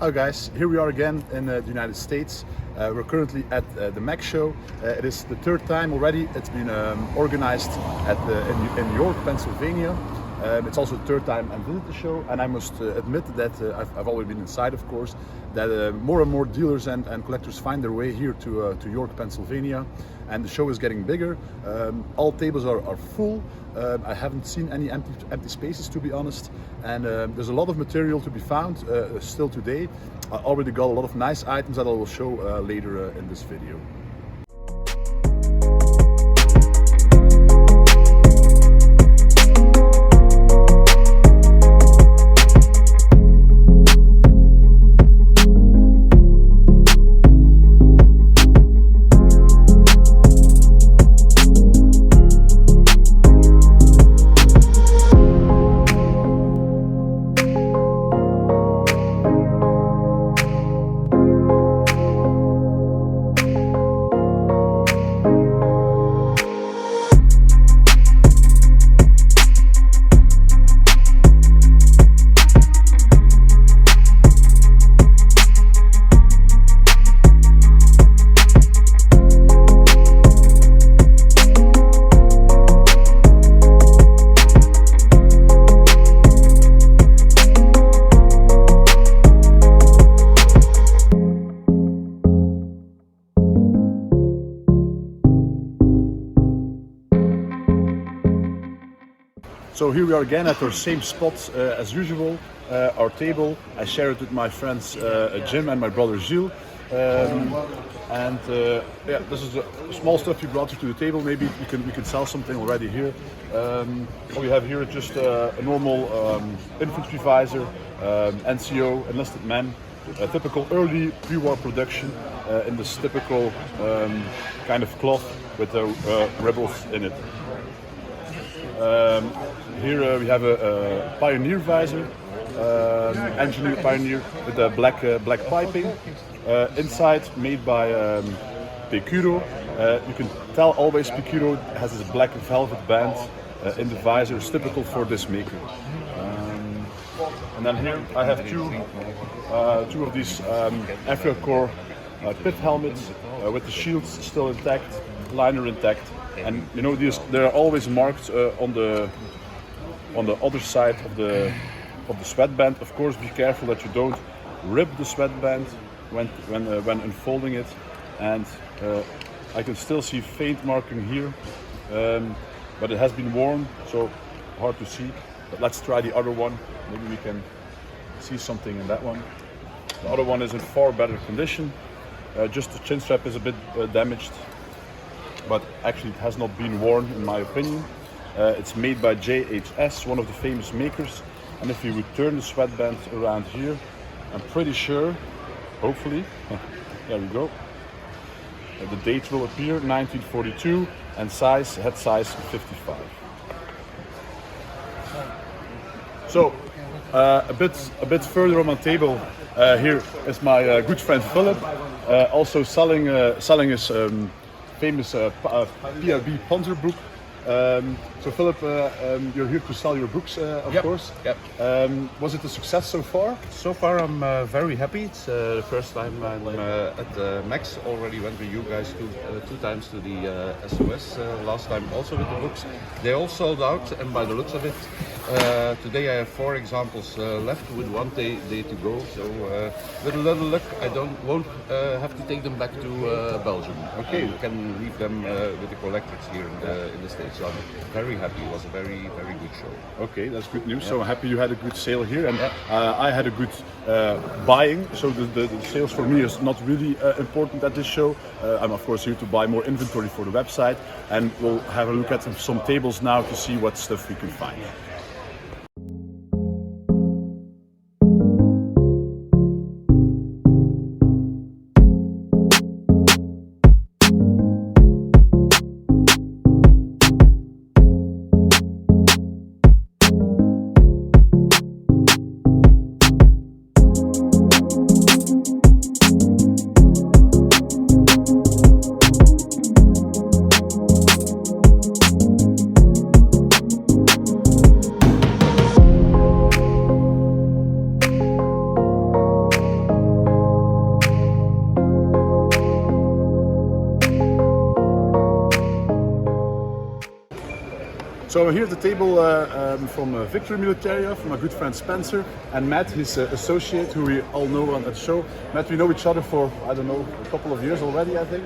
Hi guys, here we are again in the United States. We're currently at the MAC show. It is the third time already. It's been organized in New York, Pennsylvania. It's also the third time I'm visiting the show, and I must admit that I've already been inside, of course, that more and more dealers and collectors find their way here to York, Pennsylvania, and the show is getting bigger. All tables are full. I haven't seen any empty spaces, to be honest, and there's a lot of material to be found still today. I already got a lot of nice items that I will show later in this video. So here we are again at our same spot as usual, our table. I share it with my friends Jim and my brother Gilles. Yeah, this is the small stuff you brought to the table. Maybe we can sell something already here. What we have here is just a normal infantry visor, NCO, enlisted men, a typical early pre-war production in this typical kind of cloth with the rebels in it. Here we have a Pioneer visor, engineered Pioneer with a black piping. Inside made by Pecuro. You can tell always Pecuro has this black velvet band in the visor. It's typical for this maker. And then here I have two of these Africa pit helmets with the shields still intact, liner intact. And you know, they're always marked on the other side of the sweatband. Of course, be careful that you don't rip the sweatband when unfolding it. And I can still see faint marking here, but it has been worn, so hard to see. But let's try the other one. Maybe we can see something in that one. The other one is in far better condition. Just the chin strap is a bit damaged, but actually it has not been worn in my opinion. It's made by JHS, one of the famous makers, and if you would turn the sweatband around here, I'm pretty sure, hopefully, there we go, the date will appear, 1942, and size, head size 55. So a bit further on my table, here is my good friend Philip, also selling his famous PRB Panzer book. So Philip, you're here to sell your books, of course. Yep. Was it a success so far? So far I'm very happy. It's the first time I'm at the Max. Already went with you guys two times to the SOS. Last time also with the books. They all sold out, and by the looks of it, today I have 4 examples left with 1 day to go. So with a little luck, I won't have to take them back to Belgium. Okay. You can leave them with the collectors here in the States. So I'm very happy. It was a very good show. Okay, that's good news. Yeah. So happy you had a good sale here, and I had a good buying. So the sales for me is not really important at this show. I'm of course here to buy more inventory for the website, and we'll have a look at some tables now to see what stuff we can find. So I'm here at the table from Victory Militaria, from my good friend Spencer, and Matt, his associate, who we all know on that show. Matt, we know each other for, I don't know, a couple of years already, I think.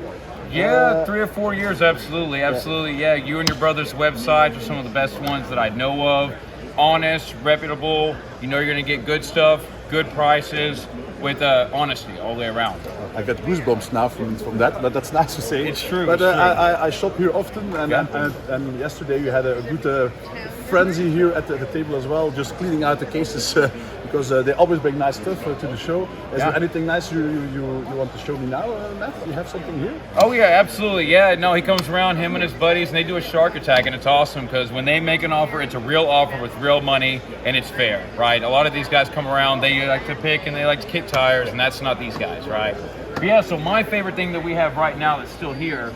Yeah, 3 or 4 years, absolutely. Yeah, you and your brother's websites are some of the best ones that I know of. Honest, reputable, you know you're going to get good stuff, good prices, with honesty all the way around. I get goosebumps now from that, but that's nice to say. It's true. But it's true. I shop here often, and yesterday we had a good frenzy here at the table as well, just cleaning out the cases because they always bring nice stuff to the show. Is there anything nice you want to show me now, Matt? You have something here? Oh yeah, absolutely. Yeah, no, he comes around, him and his buddies, and they do a shark attack, and it's awesome because when they make an offer, it's a real offer with real money, and it's fair, right? A lot of these guys come around, they like to pick and they like to kick tires, and that's not these guys, right? But yeah, so my favorite thing that we have right now that's still here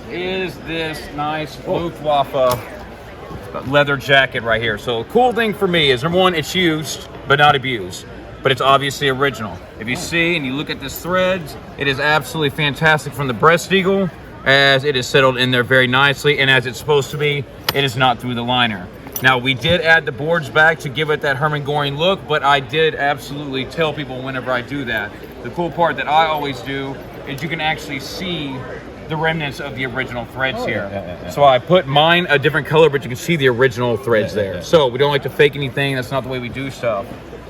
is this nice Luftwaffe leather jacket right here. So the cool thing for me is, number one, it's used but not abused, but it's obviously original. If you see and you look at this threads, it is absolutely fantastic from the breast eagle, as it is settled in there very nicely, and as it's supposed to be, it is not through the liner. Now, we did add the boards back to give it that Hermann Göring look, but I did absolutely tell people whenever I do that. The cool part that I always do is you can actually see the remnants of the original threads here. So I put mine a different color, but you can see the original threads there. So we don't like to fake anything. That's not the way we do stuff.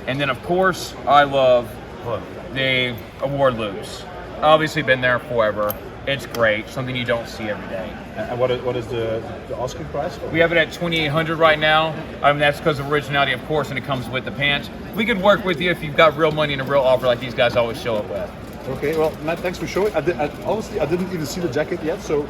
And then, of course, I love the award loops. Obviously been there forever. It's great, something you don't see every day. And what is the asking price? We have it at $2,800 right now. That's because of originality, of course, and it comes with the pants. We could work with you if you've got real money and a real offer like these guys always show up with. Okay, well, Matt, thanks for showing. Honestly, I didn't even see the jacket yet, so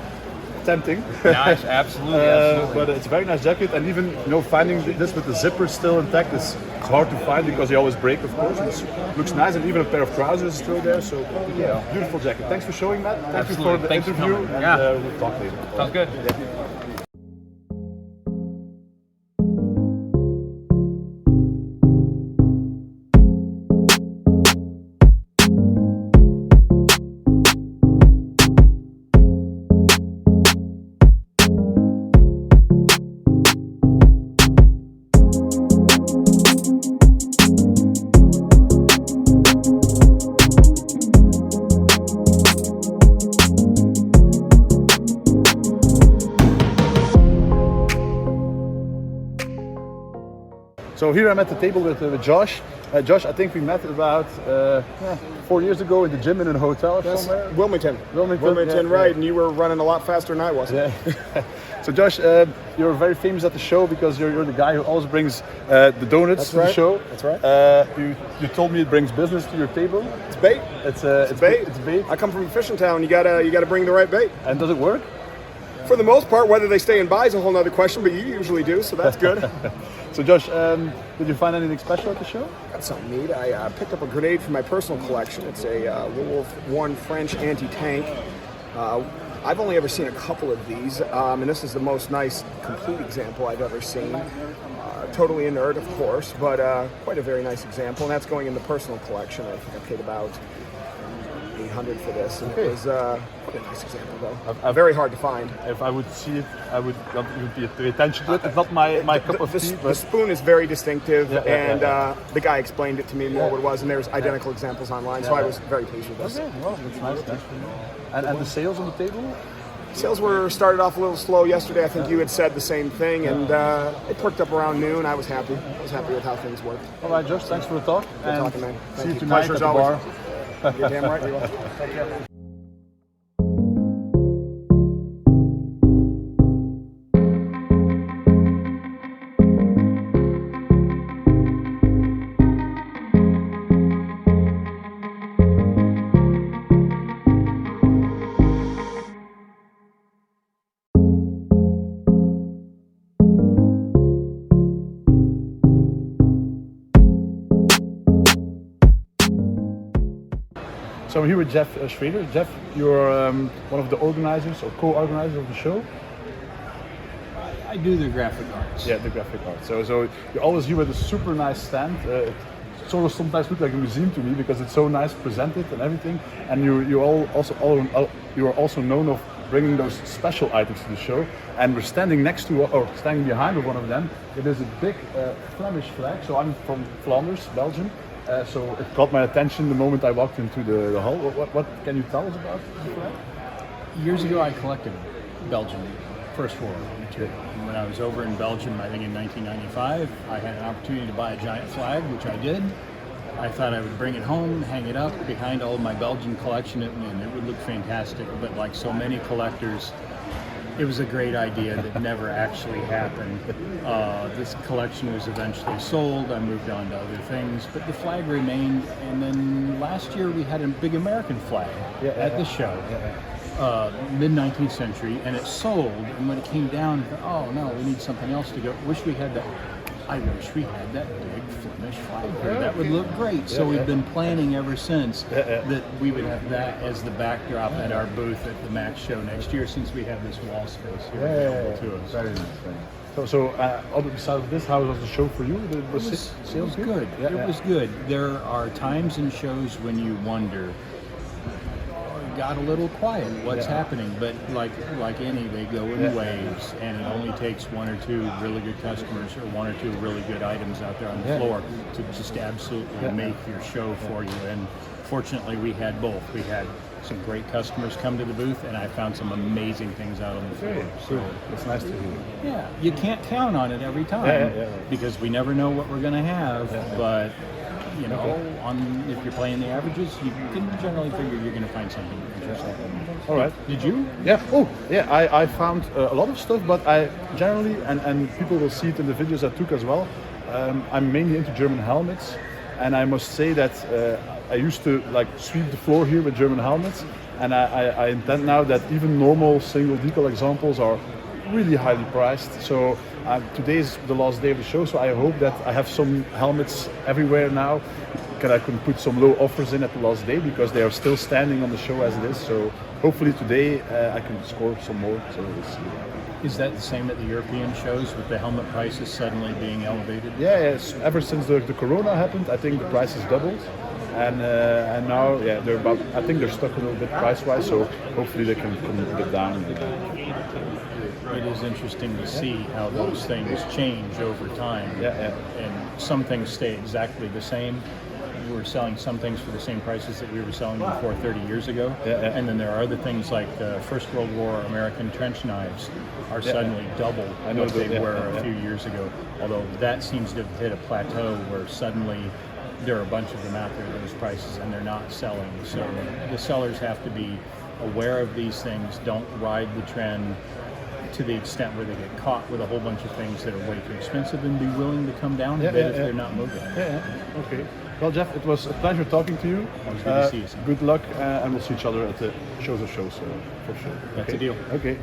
tempting. Nice, absolutely. But it's a very nice jacket, and even finding this with the zipper still intact is hard to find because they always break, of course. It looks nice, and even a pair of trousers is still there. So yeah, beautiful jacket. Thanks for showing, Matt. Thank you for the interview. And we'll talk later. Sounds good. Yeah. So here I'm at the table with Josh. Josh, I think we met about 4 years ago in the gym in a hotel somewhere. Wilmington, right? And you were running a lot faster than I was. Yeah. So Josh, you're very famous at the show because you're the guy who always brings the donuts to the show. That's right. You told me it brings business to your table. It's bait. It's bait. It's bait. I come from a fishing town. You gotta bring the right bait. And does it work? For the most part, whether they stay and buy is a whole other question, but you usually do, so that's good. So Josh, did you find anything special at the show? That's something neat. I picked up a grenade from my personal collection. It's a World War I French anti-tank. I've only ever seen a couple of these, and this is the most nice, complete example I've ever seen. Totally inert, of course, but quite a very nice example, and that's going in the personal collection. I think I paid about $800 for this, and it was quite a nice example, though. Very hard to find. If I would see it, I would pay attention to it. It's not my cup of tea. The spoon is very distinctive, and the guy explained it to me more what it was, and there's identical examples online, so I was very pleased with this. Okay, well, that's nice. Thanks for that. And the sales on the table? Sales were started off a little slow yesterday. I think you had said the same thing, and it perked up around noon. I was happy. I was happy with how things worked. All right, Josh, thanks for the talk. Good talking, man. See you tonight at the bar. You're damn right you are. Take care. So I'm here with Jeff Sharder. Jeff, you're one of the organizers or co-organizers of the show. I do the graphic arts. Yeah, the graphic art. So you're always here with a super nice stand. It sort of sometimes looks like a museum to me because it's so nice presented and everything. And you are also known of bringing those special items to the show. And we're standing next to, or standing behind one of them. It is a big Flemish flag. So I'm from Flanders, Belgium. So it caught my attention the moment I walked into the hall. What can you tell us about the flag? Years ago, I collected Belgian First World War material. When I was over in Belgium, I think in 1995, I had an opportunity to buy a giant flag, which I did. I thought I would bring it home, hang it up behind all of my Belgian collection, and it would look fantastic. But like so many collectors, it was a great idea that never actually happened. This collection was eventually sold. I moved on to other things, but the flag remained. And then last year we had a big American flag at the show. Mid-19th century, and it sold, and when it came down, I thought, oh no, we need something else to go. Wish we had that. I wish we had that big Flemish flag here. That would look great. So we've been planning ever since that we would have that as the backdrop at our booth at the Max show next year, since we have this wall space here available to us. Very nice. So besides this, how was the show for you? It was good. It was good. There are times in shows when you wonder, got a little quiet, what's happening, but like any, they go in waves, and it only takes one or two really good customers or one or two really good items out there on the floor to just absolutely make your show for you. And fortunately we had both. We had some great customers come to the booth, and I found some amazing things out on the floor. So it's nice to hear. Yeah, you can't count on it every time because we never know what we're going to have, but you know, if you're playing the averages, you can generally figure you're going to find something interesting. All right. Did you? Yeah. Oh, yeah. I found a lot of stuff, but I generally, and people will see it in the videos I took as well. I'm mainly into German helmets, and I must say that I used to like sweep the floor here with German helmets, and I intend now that even normal single decal examples are really highly priced. So today is the last day of the show, so I hope that I have some helmets everywhere now. I can put some low offers in at the last day because they are still standing on the show as it is. So hopefully today I can score some more. So we'll see. Is that the same at the European shows with the helmet prices suddenly being elevated? Yeah, yes. Ever since the Corona happened, I think the prices doubled. And now, they're about. I think they're stuck a little bit price-wise. So hopefully they can come a bit down. It is interesting to see how those things change over time. And some things stay exactly the same. We're selling some things for the same prices that we were selling before 30 years ago. And then there are other things like the First World War American trench knives are suddenly double what they were a few years ago. Although that seems to have hit a plateau where suddenly there are a bunch of them out there at those prices and they're not selling. So the sellers have to be aware of these things, don't ride the trend to the extent where they get caught with a whole bunch of things that are way too expensive, and be willing to come down a bit if they're not moving. Okay. Well, Jeff, it was a pleasure talking to you. It was good to see you. Good luck, and we'll see each other at the shows of shows for sure. That's a deal. Okay.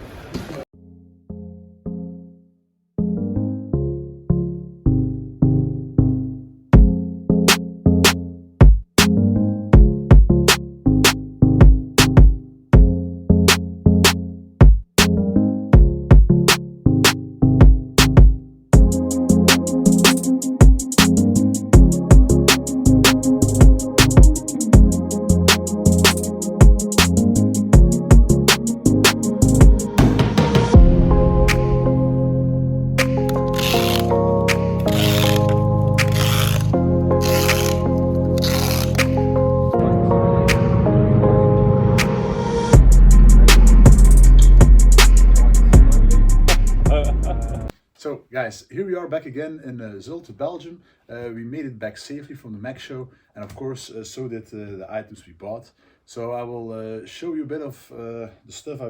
So guys, here we are back again in Zulte, Belgium. We made it back safely from the Max show, and of course so did the items we bought. So I will show you a bit of the stuff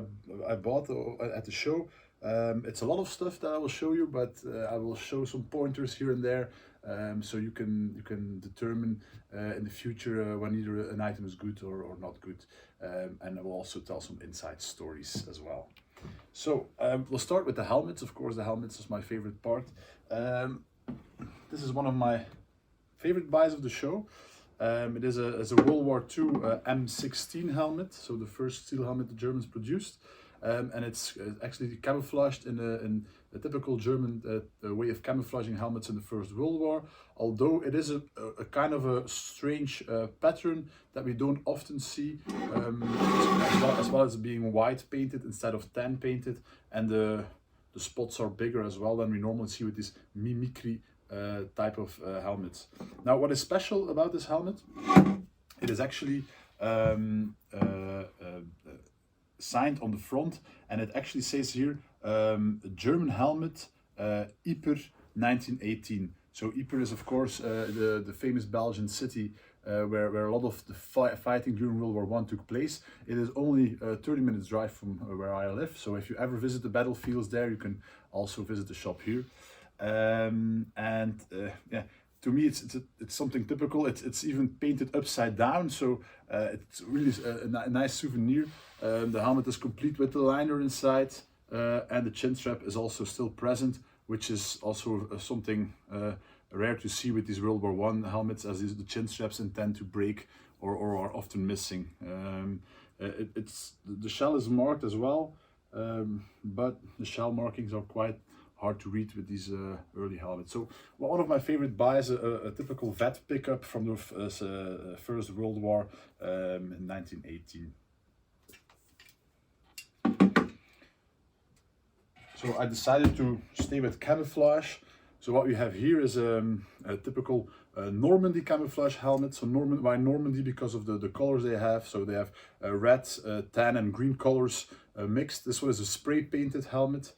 I bought at the show. It's a lot of stuff that I will show you, but I will show some pointers here and there, so you can determine in the future when either an item is good or not good. And I will also tell some inside stories as well. So we'll start with the helmets. Of course, the helmets is my favorite part. This is one of my favorite buys of the show. It is a World War II M16 helmet, so the first steel helmet the Germans produced, and it's actually camouflaged in a typical German way of camouflaging helmets in the First World War, although it is a kind of a strange pattern that we don't often see, as well as being white painted instead of tan painted, and the spots are bigger as well than we normally see with these mimicry type of helmets. Now, what is special about this helmet? It is actually signed on the front, and it actually says here German helmet, Ypres 1918. So Ypres is of course the famous Belgian city where a lot of the fighting during World War I took place. It is only 30 minutes drive from where I live, so if you ever visit the battlefields there, you can also visit the shop here. Yeah, to me it's something typical. It's even painted upside down, so it's really a nice souvenir. The helmet is complete with the liner inside, and the chin strap is also still present, which is also something rare to see with these World War I helmets, as the chin straps intend to break or are often missing. The shell is marked as well, but the shell markings are quite hard to read with these early helmets. So one of my favorite buys, a typical vet pickup from the First World War in 1918. So I decided to stay with camouflage. So what we have here is a typical Normandy camouflage helmet. So why Normandy? Because of the colors they have. So they have red, tan and green colors mixed. This one is a spray painted helmet.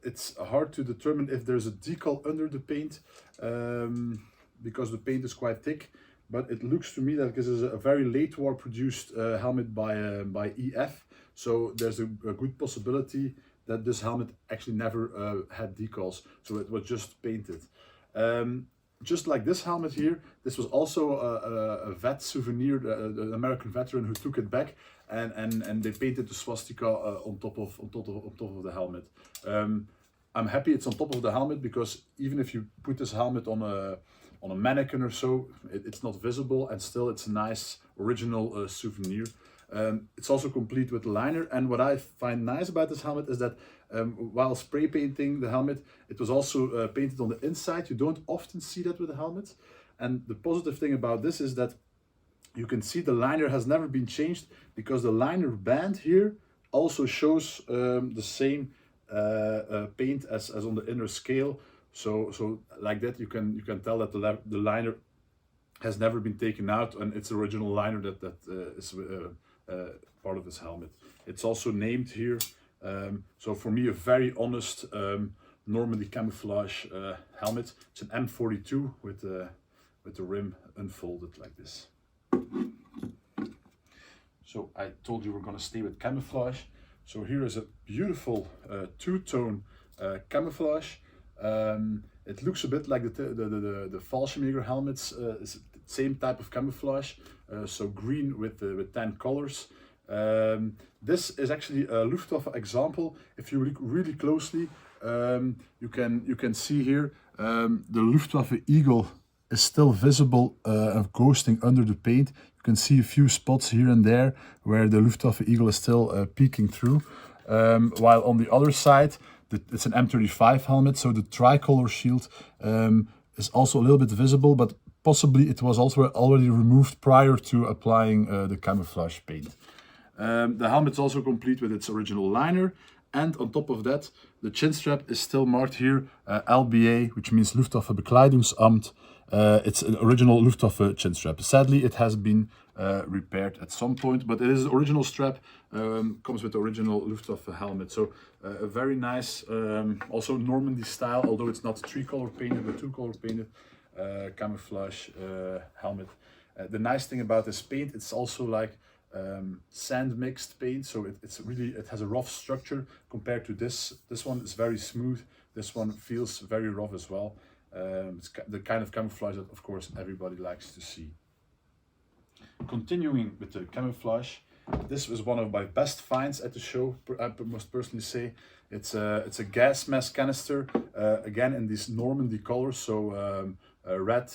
It's hard to determine if there's a decal under the paint because the paint is quite thick, but it looks to me that this is a very late war produced helmet by EF, so there's a good possibility that this helmet actually never had decals, so it was just painted. Just like this helmet here, this was also a vet souvenir, an American veteran who took it back, and they painted the swastika on top of the helmet. I'm happy it's on top of the helmet, because even if you put this helmet on a mannequin or so, it's not visible, and still it's a nice original souvenir. It's also complete with liner, and what I find nice about this helmet is that while spray painting the helmet, it was also painted on the inside. You don't often see that with the helmet, and the positive thing about this is that you can see the liner has never been changed, because the liner band here also shows the same paint as on the inner scale. So like that you can tell that the liner has never been taken out, and it's the original liner that is part of this helmet. It's also named here. So for me, a very honest Normandy camouflage helmet. It's an M42 with the rim unfolded like this. So I told you we're going to stay with camouflage. So here is a beautiful two-tone camouflage. It looks a bit like the Fallschirmjäger helmets. It's the same type of camouflage. So green with tan colors. This is actually a Luftwaffe example. If you look really closely, you can see here the Luftwaffe eagle is still visible ghosting under the paint. You can see a few spots here and there where the Luftwaffe eagle is still peeking through. While on the other side, it's an M35 helmet, so the tricolor shield is also a little bit visible, but possibly it was also already removed prior to applying the camouflage paint. The helmet's also complete with its original liner, and on top of that, the chin strap is still marked here LBA, which means Luftwaffe Bekleidungsamt. It's an original Luftwaffe chin strap. Sadly, it has been repaired at some point, but it is the original strap, comes with the original Luftwaffe helmet. So a very nice, also Normandy style, although it's not three-color painted, but two-color painted camouflage helmet. The nice thing about this paint, it's also like sand mixed paint, so it has a rough structure compared to this. This one is very smooth. This one feels very rough as well. It's the kind of camouflage that, of course, everybody likes to see. Continuing with the camouflage, this was one of my best finds at the show, I must personally say. It's a gas mask canister, again in these Normandy colors, so red,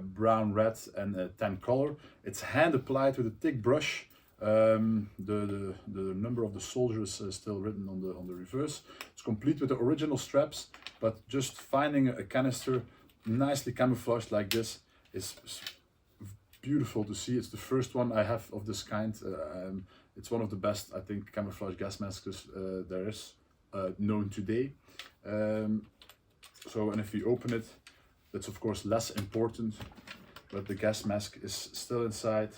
brown red and tan color. It's hand applied with a thick brush, The number of the soldiers is still written on the reverse. It's complete with the original straps, but just finding a canister nicely camouflaged like this is beautiful to see. It's the first one I have of this kind. It's one of the best, I think, camouflage gas masks there is known today. And if we open it, that's of course less important, but the gas mask is still inside,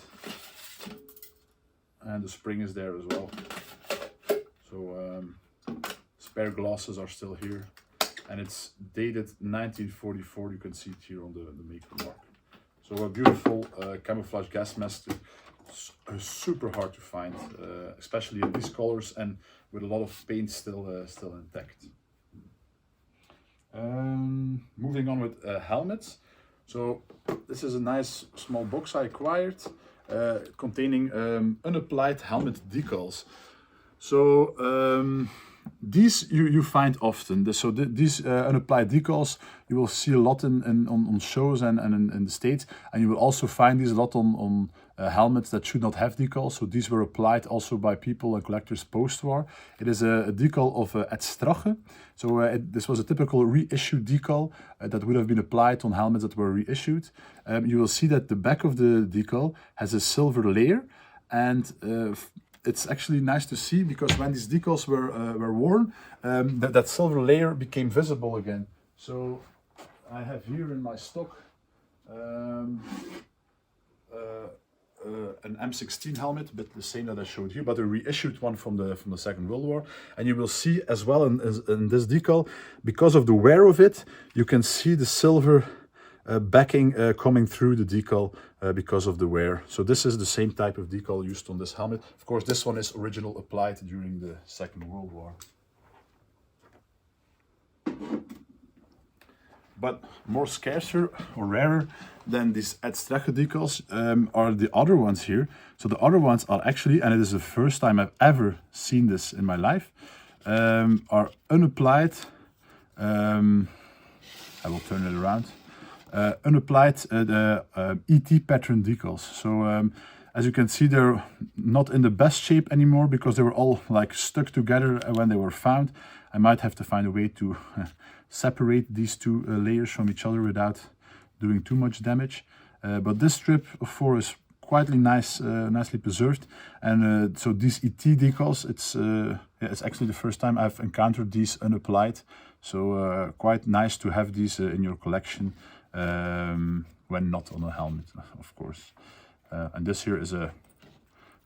and the spring is there as well. So spare glasses are still here, and it's dated 1944. You can see it here on the maker mark. So a beautiful camouflage gas mask, super hard to find, especially in these colors and with a lot of paint still intact. Moving on with helmets. So this is a nice small box I acquired containing unapplied helmet decals. So these you find often. These unapplied decals you will see a lot on shows and in the States, and you will also find these a lot on helmets that should not have decals. So these were applied also by people and collectors post-war. It is a decal of Het Strache. So this was a typical reissued decal that would have been applied on helmets that were reissued. You will see that the back of the decal has a silver layer, and it's actually nice to see, because when these decals were worn, that silver layer became visible again. So I have here in my stock an M16 helmet, but the same that I showed here, but a reissued one from the Second World War. And you will see as well in this decal, because of the wear of it, you can see the silver backing coming through the decal because of the wear. So this is the same type of decal used on this helmet. Of course, this one is original applied during the Second World War. But more scarcer or rarer than these Het Strache decals are the other ones here. So the other ones are actually, and it is the first time I've ever seen this in my life, are unapplied. I will turn it around. Unapplied ET pattern decals. So as you can see, they're not in the best shape anymore because they were all like stuck together when they were found. I might have to find a way to separate these two layers from each other without doing too much damage. But this strip of 4 is quite nicely preserved. And so these ET decals, it's actually the first time I've encountered these unapplied. So quite nice to have these in your collection when not on a helmet, of course. And this here is a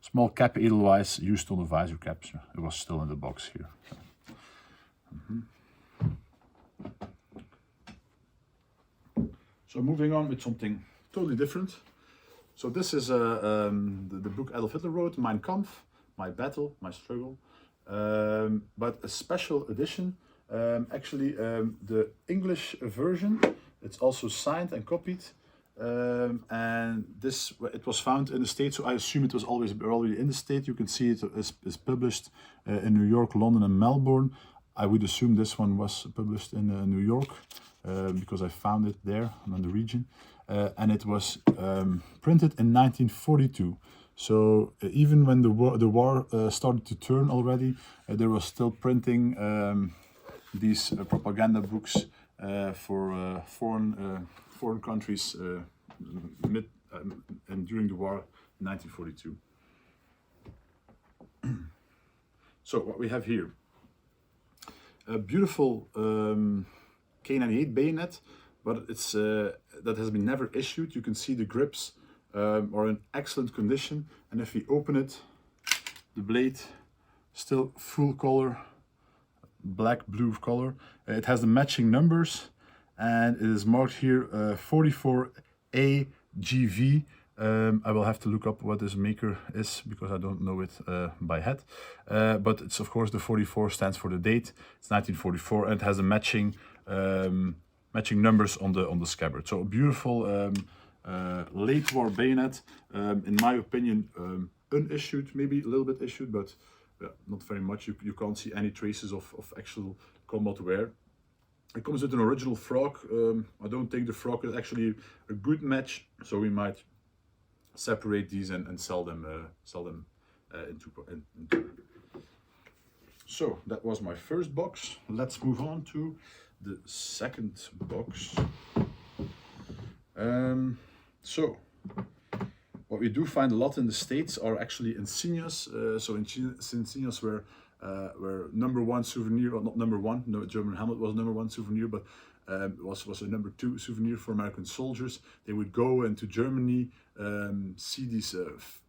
small cap edelweiss used on the visor caps. It was still in the box here. So moving on with something totally different. So this is the book Adolf Hitler wrote, Mein Kampf, My Battle, My Struggle, but a special edition. Actually, the English version, it's also signed and copied, and it was found in the States, so I assume it was already in the States. You can see it is published in New York, London and Melbourne. I would assume this one was published in New York because I found it there in the region, and it was printed in 1942. So even when the war started to turn already, there was still printing these propaganda books for foreign countries and during the war in 1942. So what we have here, a beautiful K98 bayonet, but it's that has been never issued. You can see the grips are in excellent condition, and if we open it, the blade still full color, black blue color. It has the matching numbers, and it is marked here 44AGV. I will have to look up what this maker is because I don't know it by head. But it's, of course, the 44 stands for the date. It's 1944, and it has the matching numbers on the scabbard. So a beautiful late war bayonet. In my opinion, unissued, maybe a little bit issued, but not very much. You can't see any traces of actual combat wear. It comes with an original frog. I don't think the frog is actually a good match, so we might separate these and sell them into. So that was my first box. Let's move on to the second box. So what we do find a lot in the States are actually insignias. So insignias were #1 souvenir, or not #1. No, German helmet was #1 souvenir, but was a #2 souvenir for American soldiers. They would go into Germany, see these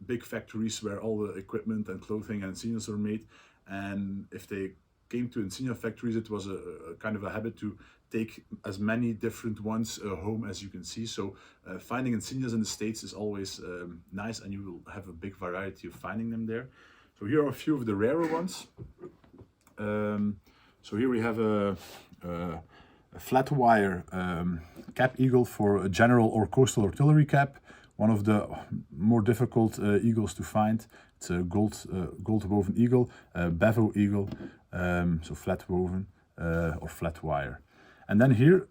big factories where all the equipment and clothing and insignias are made. And if they came to insignia factories, it was a kind of a habit to take as many different ones home as you can see. So finding insignias in the States is always nice, and you will have a big variety of finding them there. So here are a few of the rarer ones. So here we have a flat wire cap eagle for a general or coastal artillery cap. One of the more difficult eagles to find. It's a gold woven eagle, Bevo eagle, so flat woven or flat wire. And then here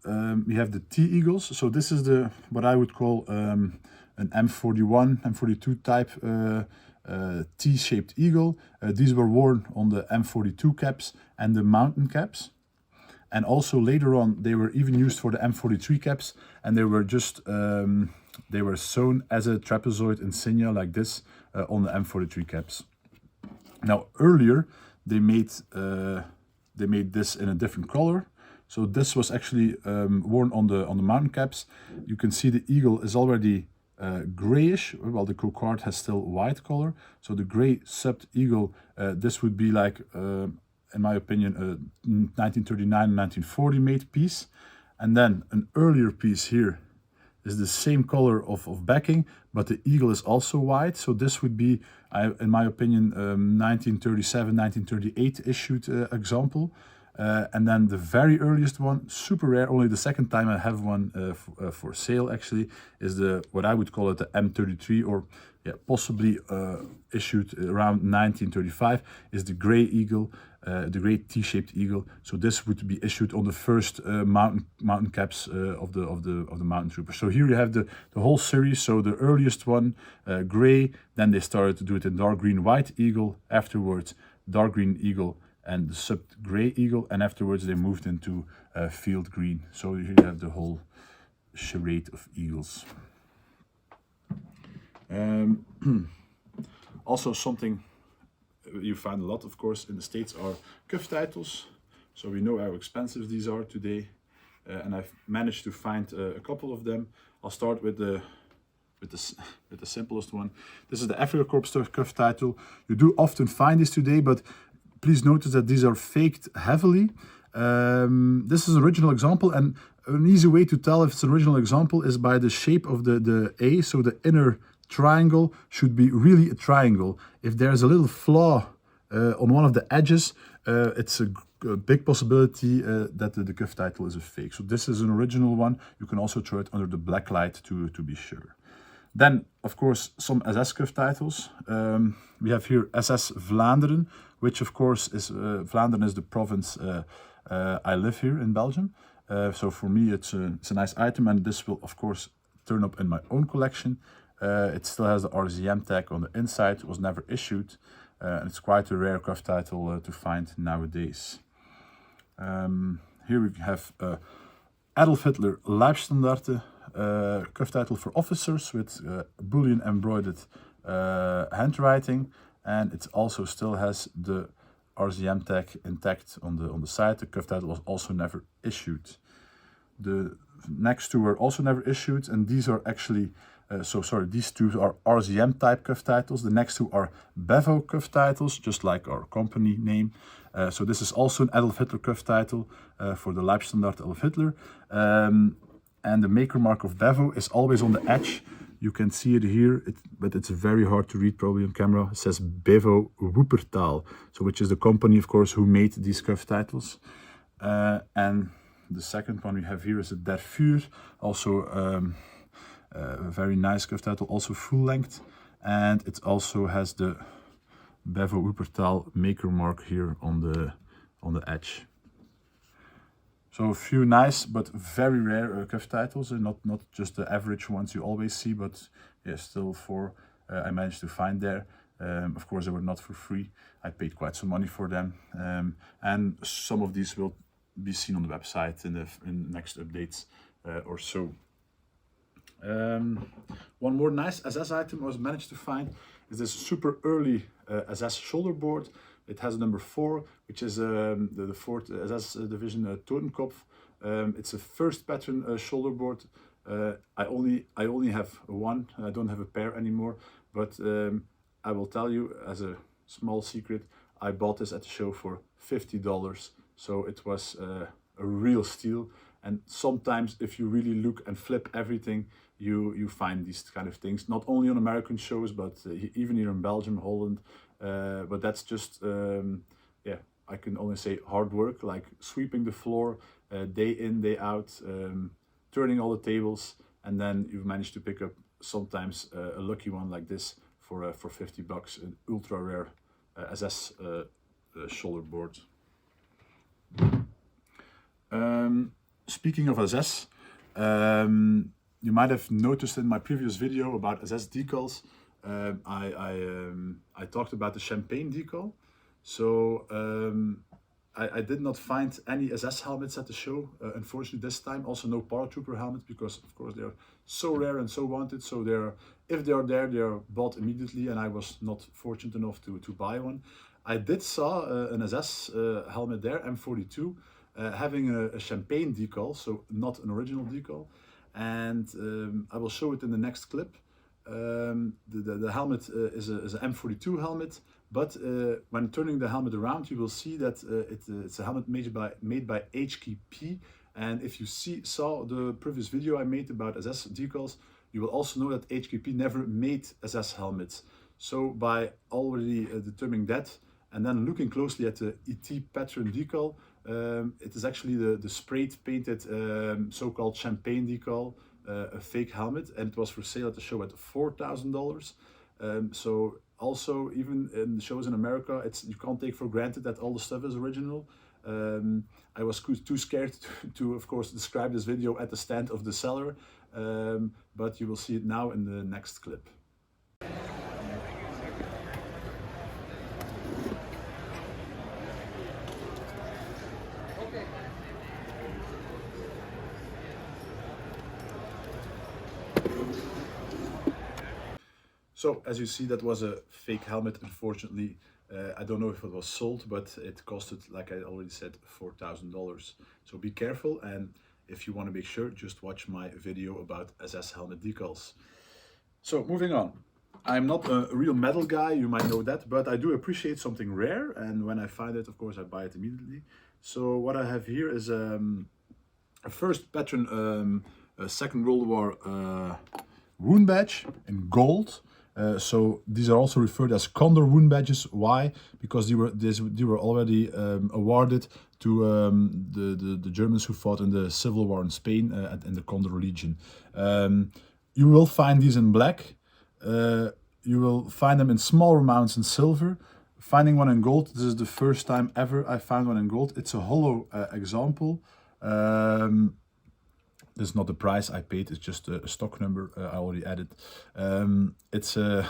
we have the T eagles. So this is the what I would call an M41, M42 type T-shaped eagle. These were worn on the M42 caps and the mountain caps. And also later on, they were even used for the M43 caps, and they were just they were sewn as a trapezoid insignia like this on the M43 caps. Now earlier they made this in a different color. So this was actually worn on the mountain caps. You can see the eagle is already grayish, while the coquard has still white color. So the gray subbed eagle, this would be like, in my opinion, a 1939 1940 made piece. And then an earlier piece here is the same color of backing, but the eagle is also white. So this would be, in my opinion, 1937 1938 issued example. And then the very earliest one, super rare, only the second time I have one for sale actually, is the what I would call it the M33, or possibly issued around 1935, is the gray eagle, the gray T-shaped eagle. So this would be issued on the first mountain caps of the mountain troopers. So here you have the whole series. So the earliest one, gray, then they started to do it in dark green white eagle, afterwards dark green eagle and the subbed gray eagle, and afterwards they moved into field green. So here you have the whole charade of eagles. Also something you find a lot, of course, in the States are cufftitles. So we know how expensive these are today, and I've managed to find a couple of them. I'll start with the simplest one. This is the Afrika Korps cufftitle. You do often find this today, but please notice that these are faked heavily. This is an original example, and an easy way to tell if it's an original example is by the shape of the A. So the inner triangle should be really a triangle. If there's a little flaw on one of the edges, it's a big possibility that the cufftitle is a fake. So this is an original one. You can also throw it under the black light to be sure. Then, of course, some SS cufftitles. We have here SS Vlaanderen, which of course is, Vlaanderen is the province I live here in Belgium. So for me it's a nice item, and this will of course turn up in my own collection. It still has the RZM tag on the inside, was never issued. And it's quite a rare cufftitle to find nowadays. Here we have Adolf Hitler Leibstandarte cufftitle for officers with bullion embroidered handwriting, and it also still has the RZM tag intact on the side. The cufftitle was also never issued. The next two were also never issued, and these are actually these two are RZM type cufftitles. The next two are Bevo cufftitles, just like our company name. So this is also an Adolf Hitler cufftitle for the Leibstandarte Adolf Hitler. And the maker mark of Bevo is always on the edge. You can see it here, but it's very hard to read probably on camera. It says Bevo-Wuppertal, so which is the company, of course, who made these cuffitles. And the second one we have here is a Der Vuur, also a very nice cufftitle, also full length, and it also has the Bevo-Wuppertal maker mark here on the edge. So a few nice but very rare cufftitles, and not just the average ones you always see, but yeah, still four I managed to find there. Of course, they were not for free. I paid quite some money for them, and some of these will be seen on the website in the next updates or so. One more nice SS item I was managed to find is this super early SS shoulder board. It has a number 4, which is the 4th SS division Totenkopf. It's a first pattern shoulder board. I only have one. I don't have a pair anymore, but I will tell you as a small secret, I bought this at the show for $50, so it was a real steal. And sometimes if you really look and flip everything, you find these kind of things, not only on American shows, but even here in Belgium, Holland. But that's just, yeah, I can only say hard work, like sweeping the floor day in, day out, turning all the tables, and then you've managed to pick up sometimes a lucky one like this for $50, an ultra rare SS shoulder board. Speaking of SS, you might have noticed in my previous video about SS decals, I talked about the champagne decal. So I did not find any SS helmets at the show, unfortunately this time. Also no paratrooper helmets, because of course they're so rare and so wanted. So if they are there, they are bought immediately, and I was not fortunate enough to buy one. I did saw an SS helmet there, M42, having a champagne decal, so not an original decal. And I will show it in the next clip. The helmet is a M42 helmet, but when turning the helmet around, you will see that it's a helmet made by HKP. And if you saw the previous video I made about SS decals, you will also know that HKP never made SS helmets. So by already determining that, and then looking closely at the ET pattern decal, it is actually the sprayed painted so-called champagne decal, a fake helmet, and it was for sale at the show at $4,000. So also, even in the shows in America, you can't take for granted that all the stuff is original. I was too scared to of course describe this video at the stand of the seller, but you will see it now in the next clip. So as you see, that was a fake helmet, unfortunately. I don't know if it was sold, but it costed, like I already said, $4,000. So be careful, and if you want to make sure, just watch my video about SS helmet decals. So moving on. I'm not a real metal guy, you might know that, but I do appreciate something rare, and when I find it, of course, I buy it immediately. So what I have here is a first pattern Second World War wound badge in gold. So these are also referred as Condor wound badges. Why? Because they were already awarded to the Germans who fought in the Civil War in Spain in the Condor Legion. You will find these in black. You will find them in smaller amounts in silver. Finding one in gold, this is the first time ever I found one in gold. It's a hollow example. This is not the price I paid, it's just a stock number I already added. It's a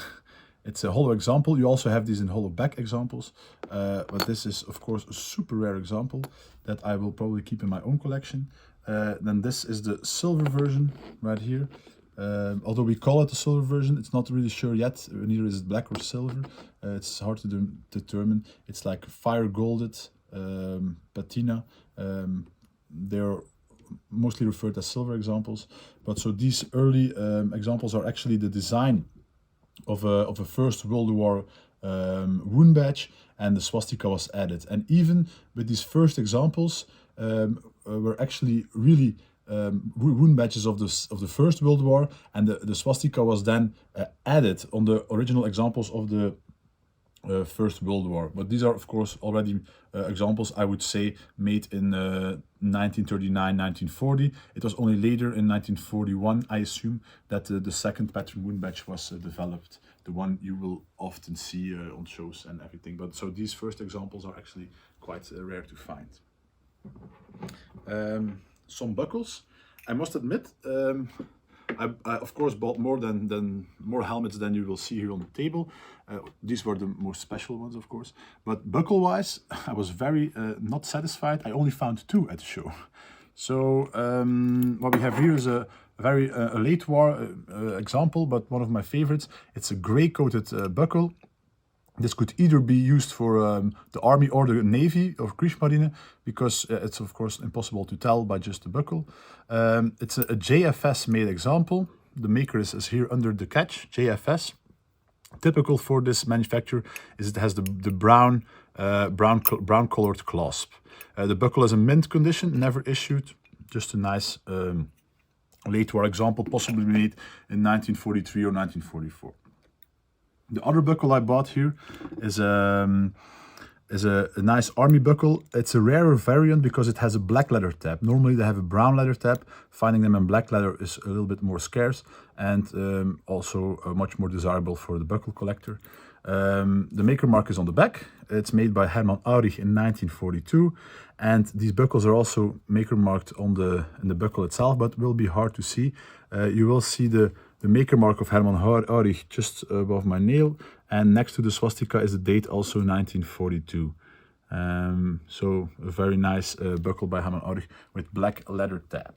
hollow example. You also have these in hollow back examples, but this is of course a super rare example that I will probably keep in my own collection. Then this is the silver version right here. Although we call it the silver version, it's not really sure yet, neither is it black or silver. It's hard to determine. It's like fire golded patina. They're mostly referred as silver examples, but so these early examples are actually the design of a First World War wound badge, and the swastika was added. And even with these first examples were actually really wound badges of the First World War, and the swastika was then added on the original examples of the First World War. But these are of course already examples, I would say, made in 1939, 1940. It was only later in 1941, I assume, that the second pattern wound badge was developed, the one you will often see on shows and everything. But so these first examples are actually quite rare to find. Some buckles. I must admit, I of course bought more helmets than you will see here on the table. These were the more special ones, of course. But buckle-wise, I was very not satisfied. I only found 2 at the show. So what we have here is a very late war example, but one of my favorites. It's a gray-coated buckle. This could either be used for the army or the navy or Kriegsmarine, because it's of course impossible to tell by just the buckle. It's a JFS made example. The maker is here under the catch, JFS. Typical for this manufacturer is it has the brown colored clasp. The buckle is in mint condition, never issued. Just a nice late war example, possibly made in 1943 or 1944. The other buckle I bought here is a nice army buckle. It's a rarer variant because it has a black leather tab. Normally they have a brown leather tab. Finding them in black leather is a little bit more scarce and also much more desirable for the buckle collector. The maker mark is on the back. It's made by Hermann Aurich in 1942, and these buckles are also maker marked in the buckle itself, but will be hard to see. You will see the maker mark of Hermann Aurich just above my nail, and next to the swastika is the date, also 1942. So a very nice buckle by Hermann Aurich with black leather tab.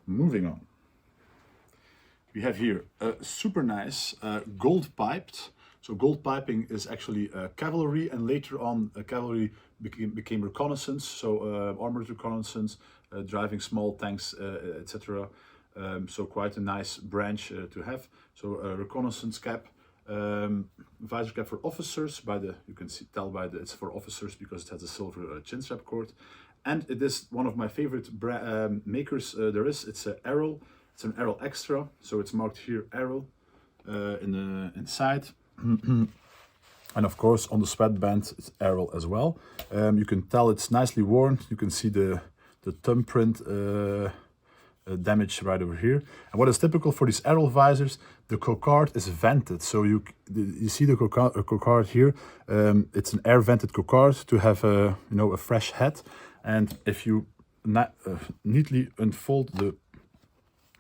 Moving on. We have here a super nice gold piped. So gold piping is actually cavalry, and later on cavalry became reconnaissance, so armored reconnaissance, driving small tanks, etc. So quite a nice branch to have. So a reconnaissance cap, visor cap for officers. You can tell by it's for officers because it has a silver chin strap cord, and it is one of my favorite makers there is. It's an Arrow. It's an Arrow Extra, so it's marked here Arrow in the inside. And of course on the sweatband it's Arrow as well. You can tell it's nicely worn. You can see the thumbprint damage right over here. And what is typical for these Arrow visors, the cockard is vented. So you see the cockard here. It's an air vented cockard to have a fresh head. And if you neatly unfold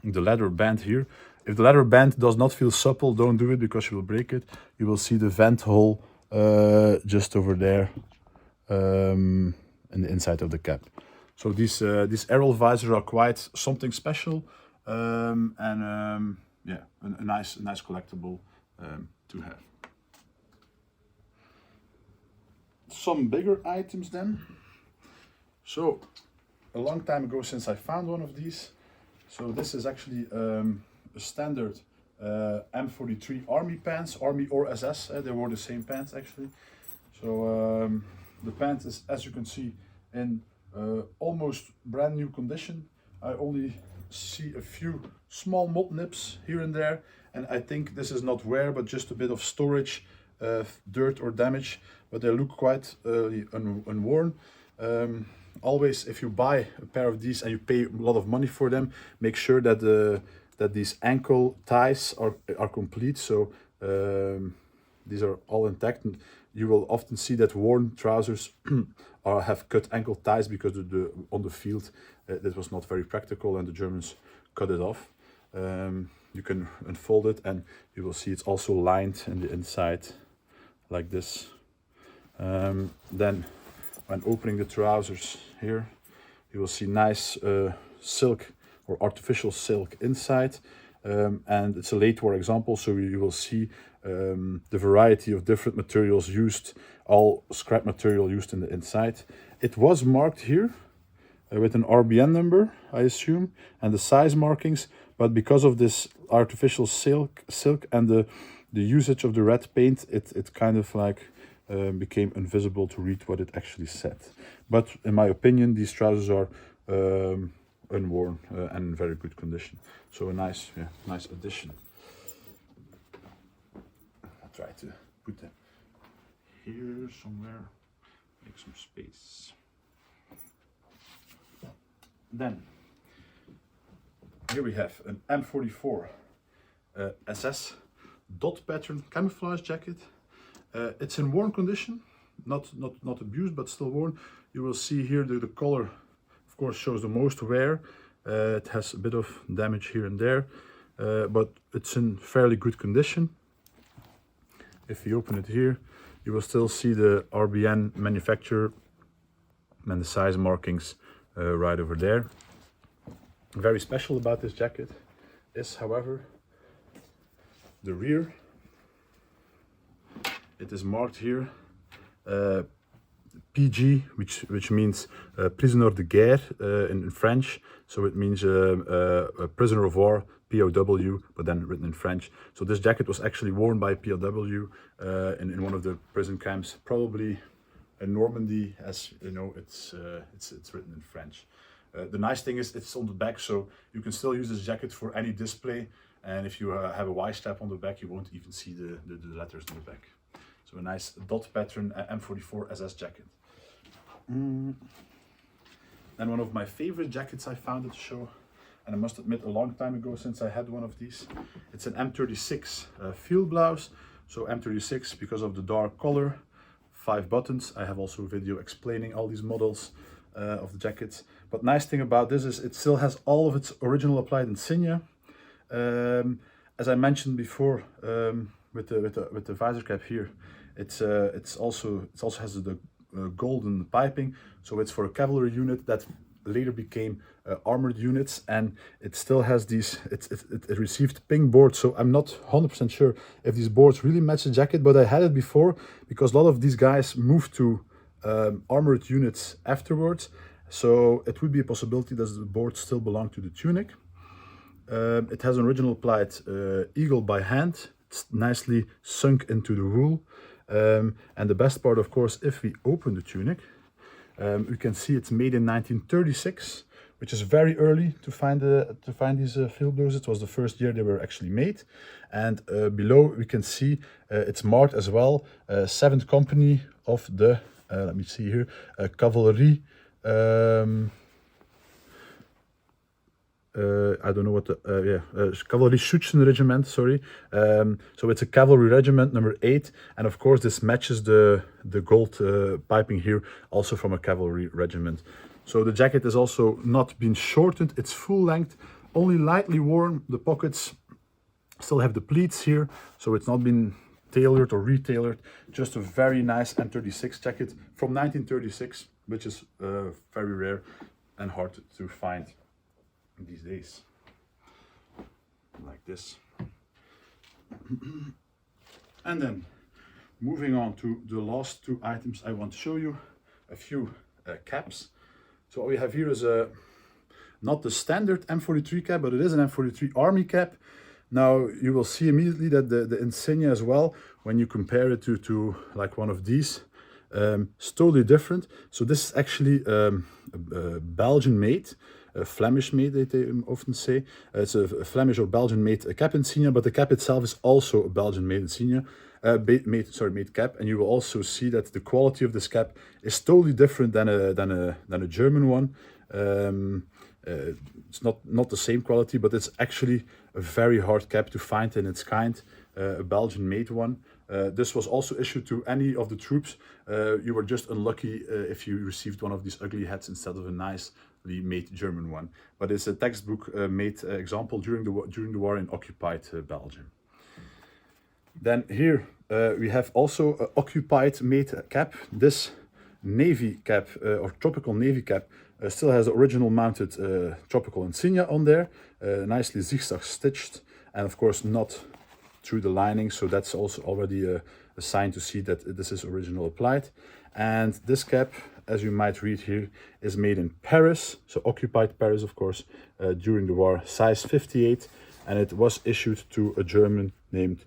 the leather band here, if the leather band does not feel supple, don't do it because you will break it. You will see the vent hole just over there in the inside of the cap. So these Arrow visors are quite something special, and yeah, a nice collectible to have. Some bigger items then. So a long time ago since I found one of these. So this is actually a standard M43 army pants, army or SS. They wore the same pants actually. So the pant is, as you can see, in almost brand new condition. I only see a few small mold nips here and there, and I think this is not wear but just a bit of storage, dirt or damage, but they look quite unworn. Always, if you buy a pair of these and you pay a lot of money for them, make sure that that these ankle ties are complete. So these are all intact. And you will often see that worn trousers have cut ankle ties because on the field that was not very practical, and the Germans cut it off. You can unfold it, and you will see it's also lined in the inside like this. Then when opening the trousers here, you will see nice silk or artificial silk inside, and it's a late war example, so you will see the variety of different materials used, all scrap material used in the inside. It was marked here with an RBN number, I assume, and the size markings, but because of this artificial silk and the usage of the red paint, it kind of like became invisible to read what it actually said. But in my opinion, these trousers are unworn and in very good condition. So a nice addition. I'll try to put them here somewhere, make some space. Then here we have an M44 SS dot pattern camouflage jacket. It's in worn condition, not abused, but still worn. You will see here the color, of course, shows the most wear. It has a bit of damage here and there, but it's in fairly good condition. If you open it here, you will still see the RBN manufacturer and the size markings right over there. Very special about this jacket is, however, the rear. It is marked here PG, which means prisoner de guerre in French. So it means a prisoner of war, POW, but then written in French. So this jacket was actually worn by a POW in one of the prison camps, probably in Normandy. As you know, it's written in French. The nice thing is it's on the back, so you can still use this jacket for any display. And if you have a Y strap on the back, you won't even see the letters on the back. So a nice dot pattern M44 SS jacket. And one of my favorite jackets I found at the show, and I must admit a long time ago since I had one of these. It's an M36 field blouse. So M36 because of the dark color, 5 buttons. I have also a video explaining all these models of the jackets. But nice thing about this is it still has all of its original applied insignia. As I mentioned before, with the visor cap here, it also has the golden piping, so it's for a cavalry unit that later became armored units, and it still has these. It received pink boards, so I'm not 100% sure if these boards really match the jacket, but I had it before because a lot of these guys moved to armored units afterwards, so it would be a possibility that the boards still belong to the tunic. It has an original applied eagle by hand. It's nicely sunk into the wool. And the best part, of course, if we open the tunic, we can see it's made in 1936, which is very early to find these field blues. It was the first year they were actually made. And below we can see it's marked as well, 7th company of the, let me see here, cavalry. I don't know what the cavalry Schützen regiment, sorry. So it's a cavalry regiment number 8, and of course this matches the gold piping here, also from a cavalry regiment. So the jacket has also not been shortened, it's full length, only lightly worn. The pockets still have the pleats here, so it's not been tailored or retailored. Just a very nice M36 jacket from 1936, which is very rare and hard to find these days, like this. And then moving on to the last 2 items, I want to show you a few caps. So what we have here is not the standard M43 cap, but it is an M43 army cap. Now you will see immediately that the insignia as well, when you compare it to like one of these, it's totally different. So this is actually Belgian made, Flemish made, they often say. It's a Flemish or Belgian made cap insignia, but the cap itself is also a Belgian made insignia, made cap. And you will also see that the quality of this cap is totally different than a German one. It's not the same quality, but it's actually a very hard cap to find in its kind, a Belgian made one. This was also issued to any of the troops. You were just unlucky if you received one of these ugly hats instead of a nicely made German one. But it's a textbook made example during the war in occupied Belgium. Then here we have also an occupied made cap. This navy cap or tropical navy cap still has the original mounted tropical insignia on there, nicely zigzag stitched, and of course not through the lining, so that's also already a sign to see that this is original applied. And this cap, as you might read here, is made in Paris, so occupied Paris, of course, during the war, size 58, and it was issued to a German named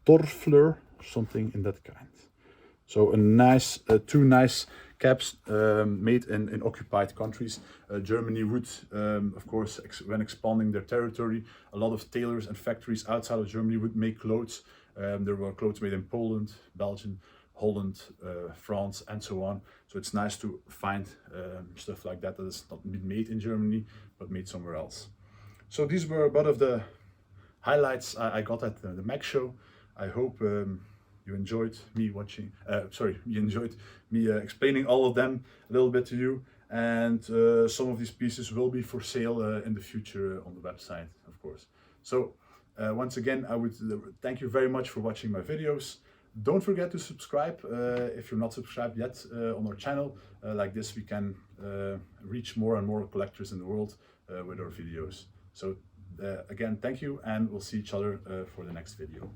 Dorfler, something in that kind. So a nice, 2 nice caps made in occupied countries. Germany would, of course, when expanding their territory, a lot of tailors and factories outside of Germany would make clothes. There were clothes made in Poland, Belgium, Holland, France, and so on. So it's nice to find stuff like that is not made in Germany, but made somewhere else. So these were a lot of the highlights I got at the Mac show. I hope you enjoyed me explaining all of them a little bit to you. and some of these pieces will be for sale in the future on the website, of course. So once again, I would thank you very much for watching my videos. Don't forget to subscribe if you're not subscribed yet on our channel. Like this we can reach more and more collectors in the world with our videos. So again, thank you, and we'll see each other for the next video.